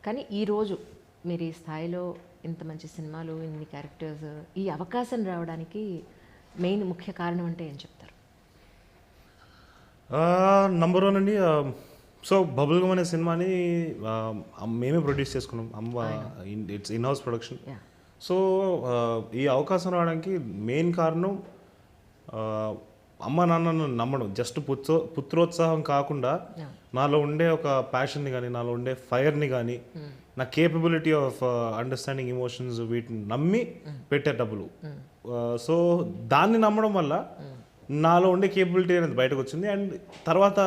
కానీ ఈరోజు మీరు ఈ స్థాయిలో ఇంత మంచి సినిమాలు, ఇన్ని క్యారెక్టర్స్, ఈ అవకాశం రావడానికి మెయిన్ ముఖ్య కారణం అంటే ఏం చెప్తారు? నంబర్ వన్ అండి, సో బబుల్ గమ్ అనే సినిమాని మేమే ప్రొడ్యూస్ చేసుకున్నాం. It's in house production. So ఈ అవకాశం రావడానికి మెయిన్ కారణం అమ్మ నాన్నను నమ్మడం. జస్ట్ పుత్రోత్సాహం కాకుండా నాలో ఉండే ఒక ప్యాషన్ని కానీ, నాలో ఉండే ఫైర్ని కానీ, నా కేపబిలిటీ ఆఫ్ అండర్స్టాండింగ్ ఎమోషన్స్, వీటిని నమ్మి పెట్టే డబ్బులు. సో దాన్ని నమ్మడం వల్ల నాలో ఉండే కేపబిలిటీ అనేది బయటకు వచ్చింది. అండ్ తర్వాత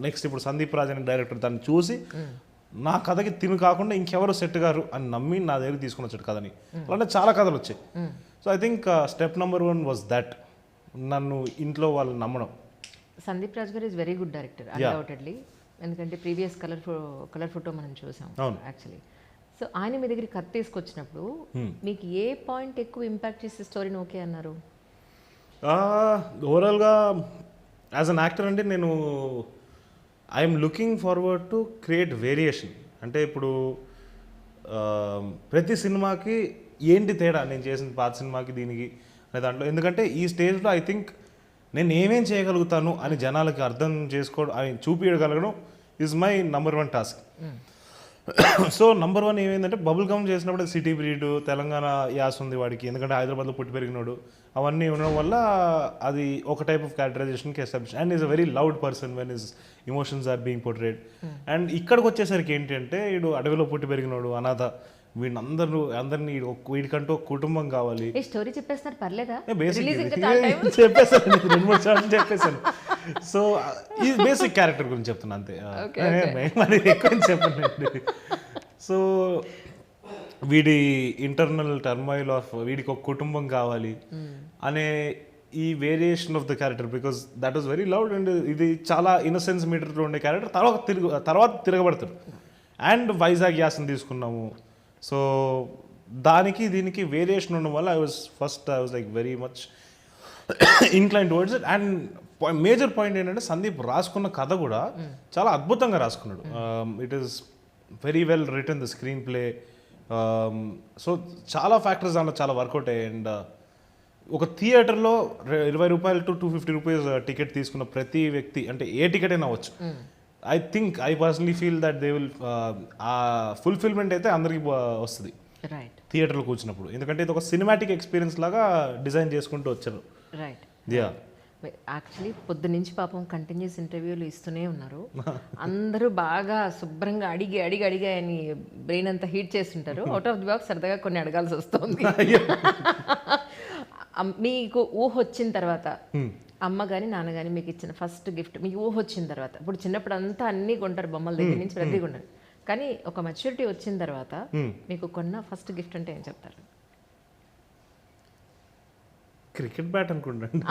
నెక్స్ట్ ఇప్పుడు సందీప్ రాజ్ అనే డైరెక్టర్ దాన్ని చూసి నా కథకి తిను కాకుండా ఇంకెవరు సెట్ గారు అని నమ్మి నా దగ్గర తీసుకుని వచ్చాడు కథని. అలాంటి చాలా కథలు వచ్చాయి. So I think step number 1 was that, నన్ను ఇంట్లో వాళ్ళు నమ్మడం. సందీప్ రాజ్ గారు is very good director undoubtedly. ఎందుకంటే ప్రీవియస్ కలర్ ఫోటో మనం చూసాం యాక్చువల్లీ. సో ఆయన మీ దగ్గరికి కథ తీసుకొచ్చినప్పుడు మీకు ఏ పాయింట్ ఎక్కువ ఇంపాక్ట్ చేసే స్టోరీని ఓకే అన్నారు? ఓవరాల్గా యాజ్ అన్ యాక్టర్ అంటే నేను I'm looking forward to create variation. అంటే ఇప్పుడు ప్రతి సినిమాకి ఏంటి తేడా నేను చేసిన పాత సినిమాకి దీనికి అనే దాంట్లో. ఎందుకంటే ఈ స్టేజ్లో ఐ థింక్ నేను ఏమేం చేయగలుగుతాను అని జనాలకి అర్థం చేసుకోవడం, అని చూపించగలగడం is my number 1 task. So number 1 ఏమైందంటే బబుల్ గమ్ చేసినప్పుడు సిటీ బ్రీడ్, తెలంగాణ యాస ఉంది వాడికి, ఎందుకంటే హైదరాబాద్లో పుట్టి పెరిగినాడు. అవన్నీ ఉండడం వల్ల అది ఒక టైప్ ఆఫ్ క్యారెక్టరైజేషన్కి establish. And is a very loud person when his emotions are being portrayed. And ఇక్కడికి వచ్చేసరికి ఏంటి అంటే వీడు అడవిలో పుట్టి పెరిగినాడు, అనాథ. అందరినీ వీడికంటూ కుటుంబం కావాలి. ఈ స్టోరీ చెప్పేస్తారు పర్లేదా? చెప్పేసాను, 2-3 సార్లు చెప్పేసాను. సో ఈ బేసిక్ క్యారెక్టర్ గురించి చెప్తున్నా అంతే, మరి ఎక్కువ చెప్పండి. సో వీడి ఇంటర్నల్ టర్మాయిల్ ఆఫ్ వీడికి ఒక కుటుంబం కావాలి అనే ఈ variation of the character, because that is very loud. And ఇది చాలా ఇన్నసెన్స్ మీటర్లో ఉండే క్యారెక్టర్. తర్వాత తిరగబడతాడు. అండ్ వైజాగ్ యాసను తీసుకున్నాము. సో దానికి దీనికి వేరియేషన్ ఉండడం వల్ల I was like very much incline towards it. And major point ఏంటంటే సందీప్ రాసుకున్న కథ కూడా చాలా అద్భుతంగా రాసుకున్నాడు. It is very well written, the screenplay. So చాలా ఫ్యాక్టర్స్ దాంట్లో చాలా వర్కౌట్ అయ్యాయి. అండ్ ఒక థియేటర్లో 20 రూపాయలు టు 250 రూపీస్ టికెట్ తీసుకున్న ప్రతి వ్యక్తి, అంటే ఏ టికెట్ అయినా అవ్వచ్చు, I personally feel that they will ఆ ఫుల్ఫిల్మెంట్ అయితే అందరికి వస్తుంది థియేటర్లో కూర్చున్నప్పుడు. ఎందుకంటే ఇది ఒక సినిమాటిక్ ఎక్స్పీరియన్స్ లాగా డిజైన్ చేసుకుంటూ వచ్చారు. రైట్. యా, యాక్చువల్లీ పొద్దు నుంచి పాపం కంటిన్యూస్ ఇంటర్వ్యూలు ఇస్తూనే ఉన్నారు. అందరూ బాగా శుభ్రంగా అడిగి అడిగి అడిగి అని బ్రెయిన్ అంతా హీట్ చేస్తుంటారు. అవుట్ ఆఫ్ ది బాక్స్ సరదాగా కొన్ని అడగాల్సి వస్తుంది. మీకు ఊహ వచ్చిన తర్వాత అమ్మ కానీ నాన్న కానీ మీకు ఇచ్చిన ఫస్ట్ గిఫ్ట్, మీకు ఊహ వచ్చిన తర్వాత, ఇప్పుడు చిన్నప్పుడు అంతా అన్నీ కొంటారు, బొమ్మల దగ్గర నుంచి ప్రతి కొంటారు, కానీ ఒక మెచ్యూరిటీ వచ్చిన తర్వాత మీకు కొన్న ఫస్ట్ గిఫ్ట్ అంటే ఏం చెప్తారు? క్రికెట్ బ్యాట్ అనుకుంటాను.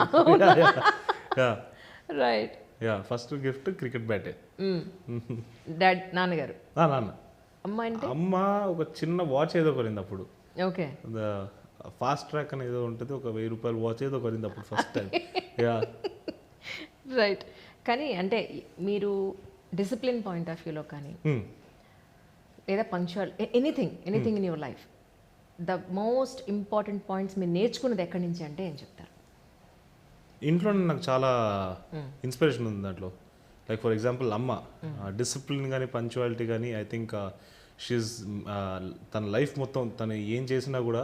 Right. Yeah, first gift cricket బ్యాటే. డాడ్, నాన్నగారు? నాన్న. అమ్మ అంటే అమ్మ ఒక చిన్న వాచ్ ఏదో కొనింది అప్పుడు. ఓకే. ఫాస్ట్ ట్రాక్ అని ఏదో ఉంటుంది, ఒక 1000 రూపాయల వాచ్ ఏదో కొనింది అప్పుడు ఫస్ట్ టైం. Yeah, right. కానీ అంటే మీరు డిసిప్లిన్ పాయింట్ ఆఫ్ వ్యూలో కానీ లేదా punctual anything in your life, the most important points మీరు నేర్చుకున్నది ఎక్కడి నుంచి అంటే ఏం చెప్తారు? ఇంట్లో నాకు చాలా ఇన్స్పిరేషన్ ఉంది దాంట్లో. లైక్ ఫర్ ఎగ్జాంపుల్ అమ్మ డిసిప్లిన్ కానీ పంక్చువాలిటీ కానీ, ఐ థింక్ షీఈస్ తన లైఫ్ మొత్తం తను ఏం చేసినా కూడా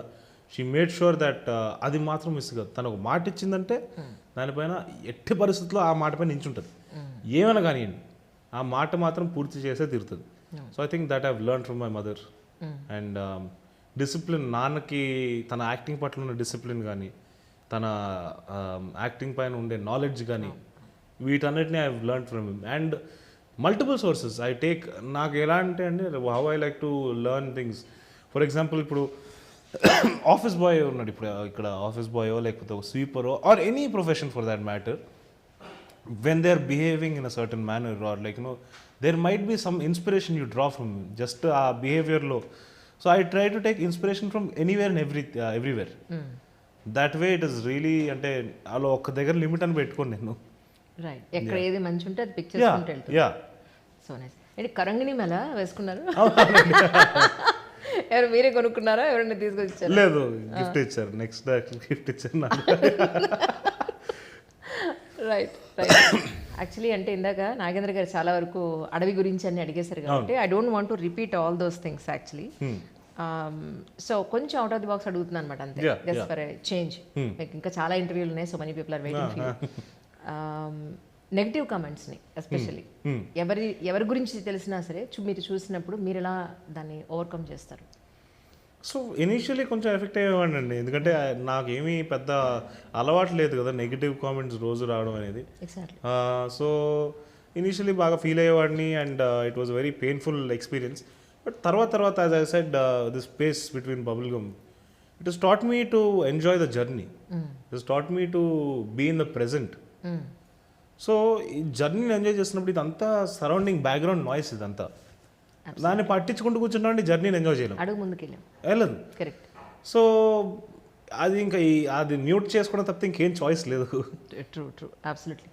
షీ మేడ్ షూర్ దట్ అది మాత్రం మిస్ కాదు. తను ఒక మాట ఇచ్చిందంటే దానిపైన ఎట్టి పరిస్థితుల్లో ఆ మాట పైన నించుంటుంది. ఏమైనా కానివ్వండి, ఆ మాట మాత్రం పూర్తి చేసే తీరుతుంది. So I think that I've learn from my mother. And discipline, నాన్నకి తన యాక్టింగ్ పట్ల ఉన్న డిసిప్లిన్ కానీ, తన యాక్టింగ్ పైన ఉండే నాలెడ్జ్ కానీ, వీటన్నిటిని I learn from him. And multiple sources I take. నాకు ఎలా అంటే అండి, how I like to learn things. For example ఇప్పుడు ఆఫీస్ బాయ్ ఉన్నాడు, ఇప్పుడు ఇక్కడ ఆఫీస్ బాయో లేకపోతే ఒక స్వీపరో or any profession for that matter, when they're behaving in a certain manner, or like there might be some inspiration you draw from just behavior low. So I try to take inspiration from anywhere and everywhere. That way it is really, ante alo oka దగ్గర limit అని పెట్టుకోను నేను. Right. ఎక్కడ ఏది మంచి ఉంటే అది pick చేసుకుంటూ వెళ్తాను. యా. So nice. ఏంటి కరంగిని మెల వేసుకున్నారు? ఎవరు మీరే కొనుక్కున్నారా, ఎవరైనా తీసుకొచ్చారు? లేదు, గిఫ్ట్ ఇచ్చారు. నెక్స్ట్ గిఫ్ట్ ఇచ్చారు నాకు. Right right. యాక్చువల్లీ అంటే ఇందాక నాగేంద్ర గారు చాలా వరకు అడవి గురించి అన్ని అడిగేశారు కాబట్టి I don't want to repeat all those things actually. So కొంచెం అవుట్ ఆఫ్ ది బాక్స్ అడుగుతున్నాను అనమాట అంతే, జస్ట్ ఫర్ చేంజ్. మీకు ఇంకా చాలా ఇంటర్వ్యూలు ఉన్నాయి, so many people are waiting for you. Negative కామెంట్స్ని ఎస్పెషల్లీ ఎవరి గురించి తెలిసినా సరే మీరు చూసినప్పుడు మీరు ఎలా దాన్ని ఓవర్కమ్ చేస్తారు? సో ఇనీషియలీ కొంచెం ఎఫెక్ట్ అయ్యేవాడిని అండి, ఎందుకంటే నాకేమీ పెద్ద అలవాటు లేదు కదా నెగిటివ్ కామెంట్స్ రోజు రావడం అనేది. ఎగ్జాక్ట్లీ. సో ఇనీషియలీ బాగా ఫీల్ అయ్యేవాడిని and it was very painful experience. But తర్వాత as I said this space between bubble gum it has taught me to enjoy the journey. It has taught me to be in the present. So ఈ జర్నీని enjoy చేస్తున్నప్పుడు ఇదంతా surrounding background noise, ఇదంతా దాన్ని పట్టించుకుంటూ కూర్చున్నామండి జర్నీని enjoy చేయలేం, అడుగు ముందుకు వెళ్ళదు. కరెక్ట్. సో అది ఇంకా అది మ్యూట్ చేసుకోవడం తప్పితే ఇంకేం చాయిస్ లేదు. True true, absolutely.